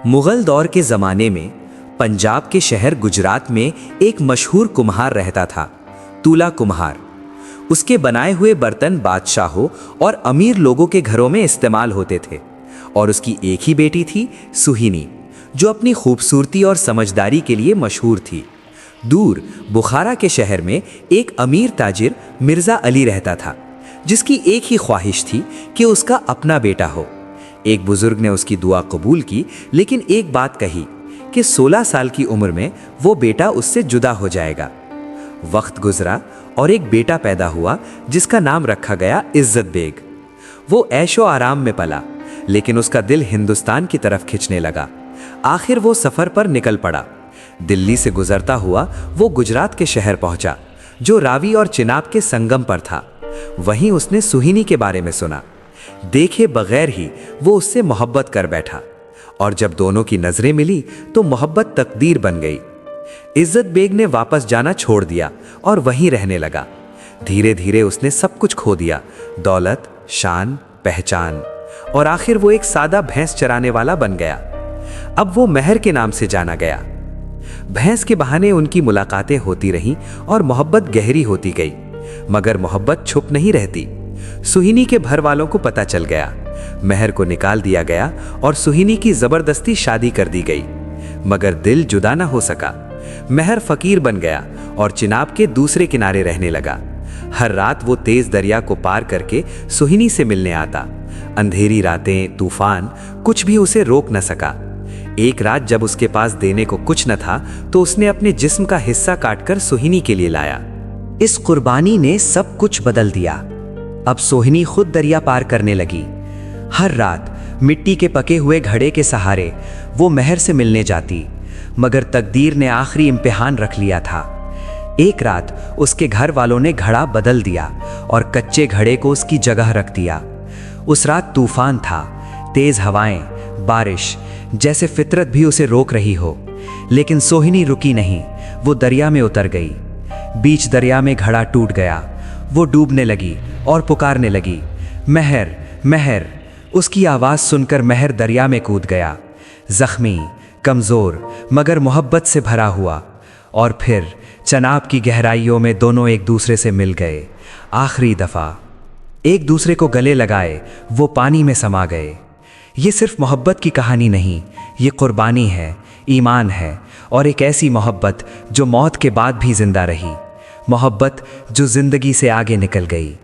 मुगल दौर के ज़माने में पंजाब के शहर गुजरात में एक मशहूर कुम्हार रहता था, तुला कुम्हार। उसके बनाए हुए बर्तन बादशाहों और अमीर लोगों के घरों में इस्तेमाल होते थे और उसकी एक ही बेटी थी, सुहिनी, जो अपनी खूबसूरती और समझदारी के लिए मशहूर थी। दूर बुखारा के शहर में एक अमीर ताजिर मिर्ज़ा अली रहता था, जिसकी एक ही ख्वाहिश थी कि उसका अपना बेटा हो। एक बुजुर्ग ने उसकी दुआ कबूल की, लेकिन एक बात कही कि 16 साल की उम्र में वो बेटा उससे जुदा हो जाएगा। वक्त गुजरा और एक बेटा पैदा हुआ जिसका नाम रखा गया इज्जत बेग। वो ऐशो आराम में पला, लेकिन उसका दिल हिंदुस्तान की तरफ खिंचने लगा। आखिर वो सफ़र पर निकल पड़ा। दिल्ली से गुजरता हुआ वो गुजरात के शहर पहुंचा, जो रावी और चिनाब के संगम पर था। वहीं उसने सुहिनी के बारे में सुना। देखे बगैर ही वो उससे मोहब्बत कर बैठा, और जब दोनों की नजरें मिली तो मोहब्बत तकदीर बन गई। इज्जत बेग ने वापस जाना छोड़ दिया और वहीं रहने लगा। धीरे धीरे उसने सब कुछ खो दिया, दौलत, शान, पहचान, और आखिर वो एक सादा भैंस चराने वाला बन गया। अब वो मेहर के नाम से जाना गया। भैंस के बहाने उनकी मुलाकातें होती रहीं और मोहब्बत गहरी होती गई। मगर मोहब्बत छुप नहीं रहती। सुहिनी के घर वालों को पता चल गया। मेहर को निकाल दिया गया और सुहिनी की जबरदस्ती शादी कर दी गई। मगर दिल जुदा ना हो सका। मेहर फकीर बन गया और चिनाब के दूसरे किनारे रहने लगा। हर रात वो तेज दरिया को पार करके सुहिनी से मिलने आता। अंधेरी रातें, तूफान, कुछ भी उसे रोक न सका। एक रात जब उसके पास देने को कुछ न था, तो उसने अपने जिस्म का हिस्सा काटकर सुहिनी के लिए लाया। इस कुर्बानी ने सब कुछ बदल दिया। अब सोहिनी खुद दरिया पार करने लगी। हर रात मिट्टी के पके हुए घड़े के सहारे वो मेहर से मिलने जाती, मगर तकदीर ने आखिरी इम्तिहान रख लिया था। एक रात उसके घर वालों ने घड़ा बदल दिया और कच्चे घड़े को उसकी जगह रख दिया। उस रात तूफान था, तेज हवाएं, बारिश, जैसे फितरत भी उसे रोक रही हो। लेकिन सोहिनी रुकी नहीं। वो दरिया में उतर गई। बीच दरिया में घड़ा टूट गया। वो डूबने लगी और पुकारने लगी, मेहर, मेहर। उसकी आवाज़ सुनकर मेहर दरिया में कूद गया, जख्मी, कमज़ोर, मगर मोहब्बत से भरा हुआ। और फिर चनाब की गहराइयों में दोनों एक दूसरे से मिल गए। आखिरी दफ़ा एक दूसरे को गले लगाए वो पानी में समा गए। ये सिर्फ मोहब्बत की कहानी नहीं, ये कुर्बानी है, ईमान है, और एक ऐसी मोहब्बत जो मौत के बाद भी जिंदा रही। मोहब्बत जो जिंदगी से आगे निकल गई।